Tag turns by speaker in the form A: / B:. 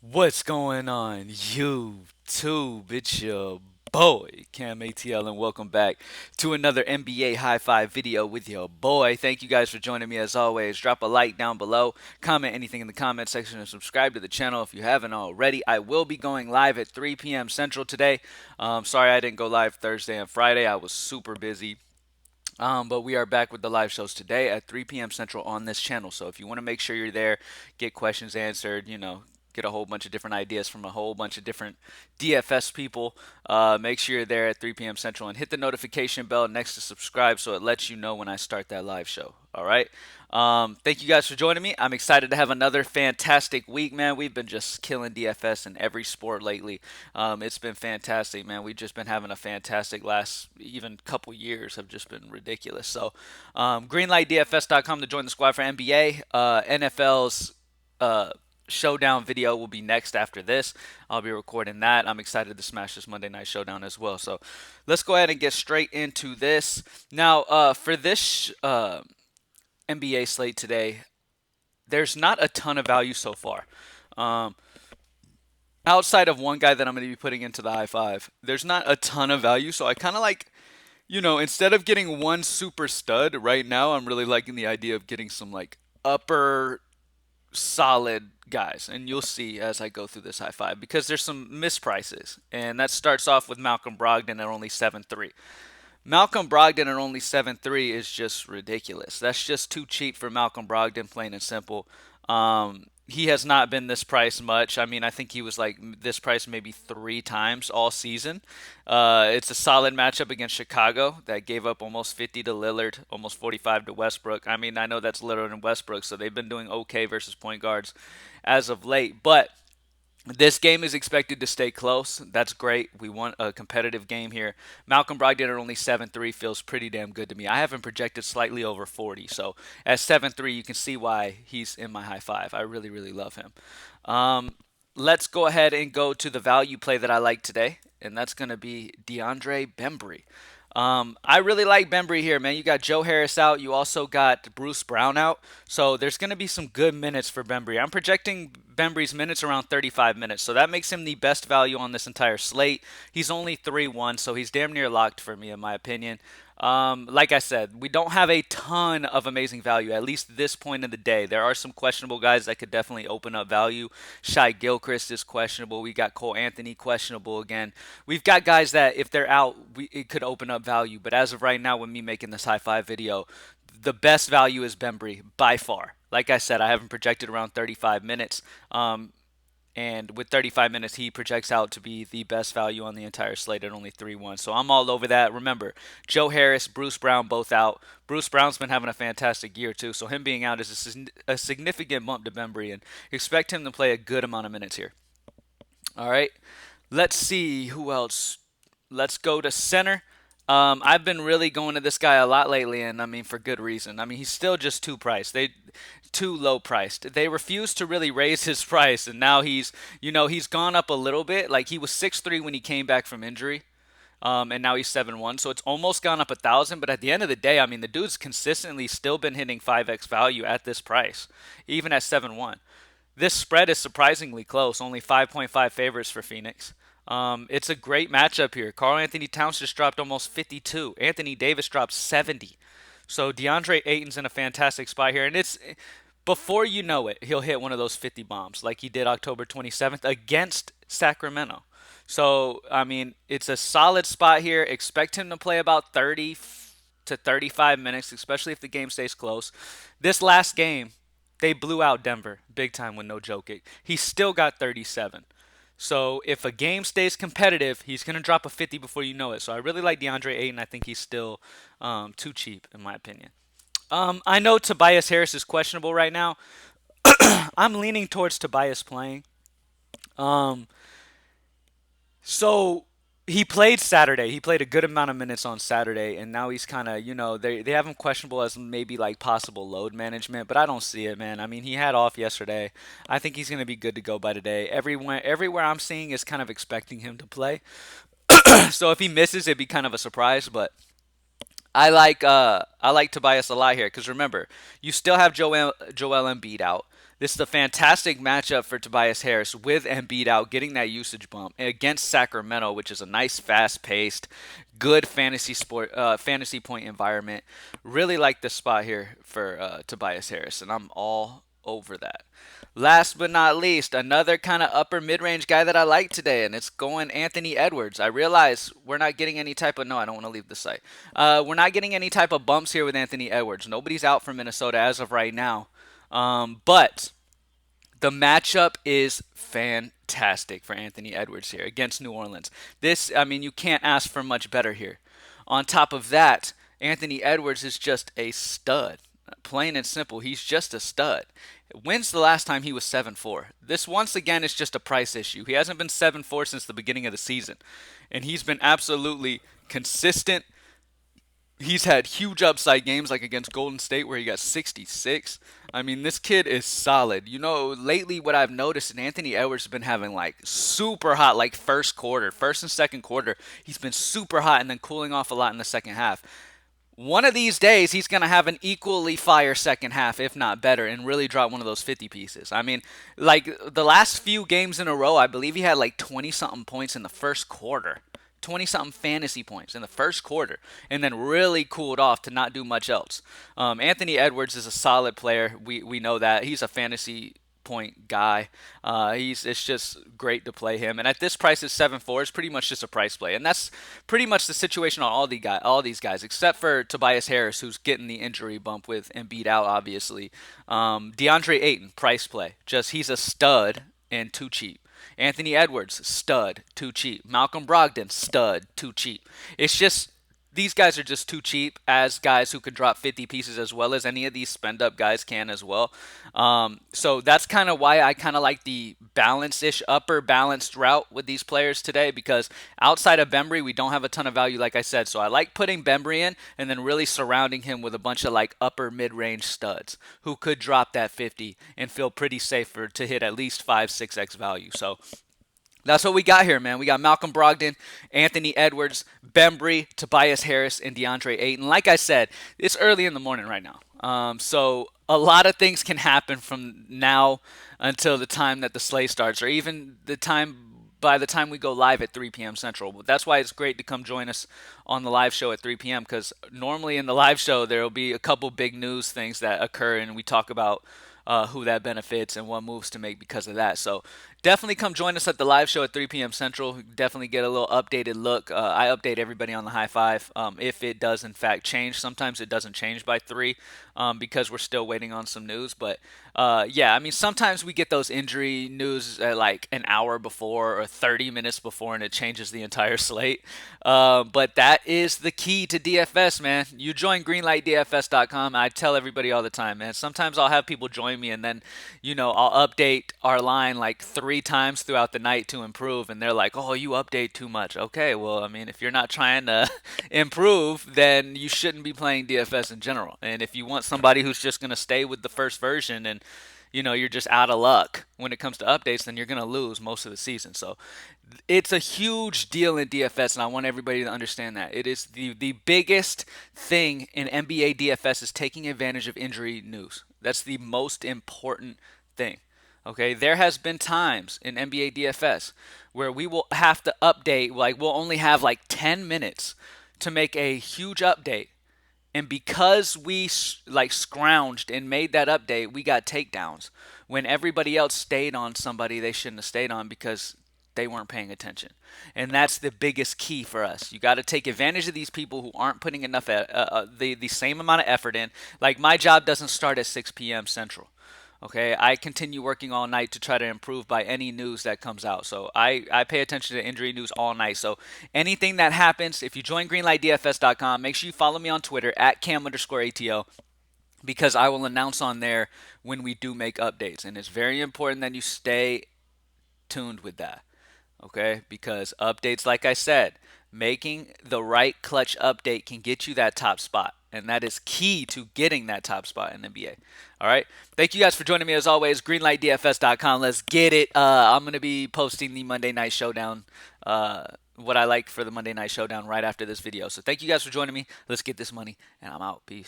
A: What's going on, YouTube? It's your boy, CamATL, and welcome back to another NBA High Five video with your boy. Thank you guys for joining me as always. Drop a like down below, comment anything in the comment section, and subscribe to the channel if you haven't already. I will be going live at 3 p.m. Central today. Sorry I didn't go live Thursday and Friday. I was super busy. But we are back with the live shows today at 3 p.m. Central on this channel. So if you want to make sure you're there, get questions answered, get a whole bunch of different ideas from a whole bunch of different DFS people, make sure you're there at 3 p.m. Central and hit the notification bell next to subscribe so it lets you know when I start that live show. All right. Thank you guys for joining me. I'm excited to have another fantastic week, man. We've been just killing DFS in every sport lately. It's been fantastic, man. We've just been having a fantastic last even couple years have just been ridiculous. So, greenlightdfs.com to join the squad for NBA. NFL's showdown video will be next after this. I'll be recording that. I'm excited to smash this Monday Night Showdown as well. So let's go ahead and get straight into this. Now, for this NBA slate today, there's not a ton of value so far. Um, Outside of one guy that I'm going to be putting into the high five, there's not a ton of value. So I kind of like, instead of getting one super stud right now, I'm really liking the idea of getting some like upper solid guys. And you'll see as I go through this high five because there's some misprices. And that starts off with Malcolm Brogdon at only 7.3. Malcolm Brogdon at only 7.3 is just ridiculous. That's just too cheap for Malcolm Brogdon, plain and simple. He has not been this price much. I mean, I think he was like this price maybe three times all season. It's a solid matchup against Chicago that gave up almost 50 to Lillard, almost 45 to Westbrook. I mean, I know that's Lillard and Westbrook, so they've been doing okay versus point guards as of late. But this game is expected to stay close. That's great. We want a competitive game here. Malcolm Brogdon at only 7.3 feels pretty damn good to me. I have him projected slightly over 40. So at 7.3, you can see why he's in my high five. I really, really love him. Let's go ahead and go to the value play that I like today, and that's going to be DeAndre Bembry. I really like Bembry here, man. You got Joe Harris out. You also got Bruce Brown out. So there's going to be some good minutes for Bembry. I'm projecting Bembry's minutes around 35 minutes. So that makes him the best value on this entire slate. He's only 3-1, so he's damn near locked for me, in my opinion. Like I said, we don't have a ton of amazing value, at least this point in the day. There are some questionable guys that could definitely open up value. Shai Gilchrist is questionable. We got Cole Anthony questionable again. We've got guys that if they're out, it could open up value. But as of right now, with me making this high five video, the best value is Bembry by far. Like I said, I have him projected around 35 minutes. And with 35 minutes, he projects out to be the best value on the entire slate at only 3-1. So I'm all over that. Remember, Joe Harris, Bruce Brown, both out. Bruce Brown's been having a fantastic year, too. So him being out is a significant bump to Bembry, and expect him to play a good amount of minutes here. All right. Let's see who else. Let's go to center. I've been really going to this guy a lot lately, and I mean for good reason. I mean he's still just too low priced. They refuse to really raise his price, and now he's gone up a little bit. Like he was 6'3" when he came back from injury, and now he's 7-1. So it's almost gone up 1,000. But at the end of the day, I mean the dude's consistently still been hitting 5x value at this price, even at 7-1. This spread is surprisingly close, only 5.5 favorites for Phoenix. It's a great matchup here. Karl Anthony Towns just dropped almost 52. Anthony Davis dropped 70. So DeAndre Ayton's in a fantastic spot here. And it's before you know it, he'll hit one of those 50 bombs like he did October 27th against Sacramento. So, I mean, it's a solid spot here. Expect him to play about 30 to 35 minutes, especially if the game stays close. This last game, they blew out Denver big time with no Jokic. He still got 37. So if a game stays competitive, he's going to drop a 50 before you know it. So I really like DeAndre Ayton. I think he's still too cheap, in my opinion. I know Tobias Harris is questionable right now. I'm leaning towards Tobias playing. Um, So he played Saturday. He played a good amount of minutes on Saturday, and now he's kind of, they have him questionable as maybe like possible load management, but I don't see it, man. I mean, he had off yesterday. I think he's going to be good to go by today. Everywhere I'm seeing is kind of expecting him to play. So if he misses, it'd be kind of a surprise, but I like Tobias a lot here because remember, you still have Joel Embiid out. This is a fantastic matchup for Tobias Harris with Embiid out, getting that usage bump against Sacramento, which is a nice, fast-paced, good fantasy point environment. Really like the spot here for Tobias Harris, and I'm all over that. Last but not least, another kind of upper mid-range guy that I like today, and it's going Anthony Edwards. I realize we're not getting any type of no, I don't want to leave the site. We're not getting any type of bumps here with Anthony Edwards. Nobody's out from Minnesota as of right now. But the matchup is fantastic for Anthony Edwards here against New Orleans. I mean, you can't ask for much better here. On top of that, Anthony Edwards is just a stud. Plain and simple, he's just a stud. When's the last time he was 7-4? This, once again, is just a price issue. He hasn't been 7-4 since the beginning of the season. And he's been absolutely consistent. He's had huge upside games like against Golden State where he got 66. I mean, this kid is solid. You know, lately what I've noticed, and Anthony Edwards has been having like super hot, like first quarter, first and second quarter. He's been super hot and then cooling off a lot in the second half. One of these days, he's going to have an equally fire second half, if not better, and really drop one of those 50 pieces. I mean, like the last few games in a row, I believe he had like 20 something points in the first quarter. 20 something fantasy points in the first quarter, and then really cooled off to not do much else. Anthony Edwards is a solid player. We know that. He's a fantasy point guy. It's just great to play him. And at this price at 7-4, it's pretty much just a price play. And that's pretty much the situation on all these guys, except for Tobias Harris, who's getting the injury bump with Embiid out, obviously. DeAndre Ayton, price play. Just he's a stud and too cheap. Anthony Edwards, stud, too cheap. Malcolm Brogdon, stud, too cheap. It's just these guys are just too cheap as guys who could drop 50 pieces as well as any of these spend up guys can as well. So that's kind of why I kind of like the balanced-ish, upper balanced route with these players today, because outside of Bembry, we don't have a ton of value, like I said. So I like putting Bembry in and then really surrounding him with a bunch of like upper mid-range studs who could drop that 50 and feel pretty safe to hit at least 5-6x value. So that's what we got here, man. We got Malcolm Brogdon, Anthony Edwards, Bembry, Tobias Harris, and DeAndre Ayton. Like I said, it's early in the morning right now. So a lot of things can happen from now until the time that the slate starts, or even by the time we go live at 3 p.m. Central. But that's why it's great to come join us on the live show at 3 p.m. because normally in the live show there will be a couple big news things that occur, and we talk about who that benefits and what moves to make because of that. So definitely come join us at the live show at 3 p.m. Central. Definitely get a little updated look. I update everybody on the high five if it does in fact change. Sometimes it doesn't change by 3 because we're still waiting on some news. But yeah, I mean, sometimes we get those injury news at like an hour before or 30 minutes before and it changes the entire slate. But that is the key to DFS, man. You join greenlightdfs.com. I tell everybody all the time, man. Sometimes I'll have people join me and then, I'll update our line like 3 times throughout the night to improve. And they're like, oh, you update too much. Okay, well, I mean, if you're not trying to improve, then you shouldn't be playing DFS in general. And if you want somebody who's just going to stay with the first version and you're just out of luck when it comes to updates, then you're going to lose most of the season. So it's a huge deal in DFS, and I want everybody to understand that. It is the biggest thing in NBA DFS is taking advantage of injury news. That's the most important thing. Okay, there has been times in NBA DFS where we will have to update, like we'll only have like 10 minutes to make a huge update. And because we like scrounged and made that update, we got takedowns when everybody else stayed on somebody they shouldn't have stayed on because they weren't paying attention. And that's the biggest key for us. You got to take advantage of these people who aren't putting enough the same amount of effort in. Like my job doesn't start at 6 p.m. Central. Okay, I continue working all night to try to improve by any news that comes out. So I pay attention to injury news all night. So anything that happens, if you join greenlightdfs.com, make sure you follow me on Twitter at cam_ATL because I will announce on there when we do make updates. And it's very important that you stay tuned with that. Okay, because updates, like I said, making the right clutch update can get you that top spot. And that is key to getting that top spot in the NBA. All right. Thank you guys for joining me as always. Greenlightdfs.com. Let's get it. I'm going to be posting the Monday Night Showdown, what I like for the Monday Night Showdown right after this video. So thank you guys for joining me. Let's get this money, and I'm out. Peace.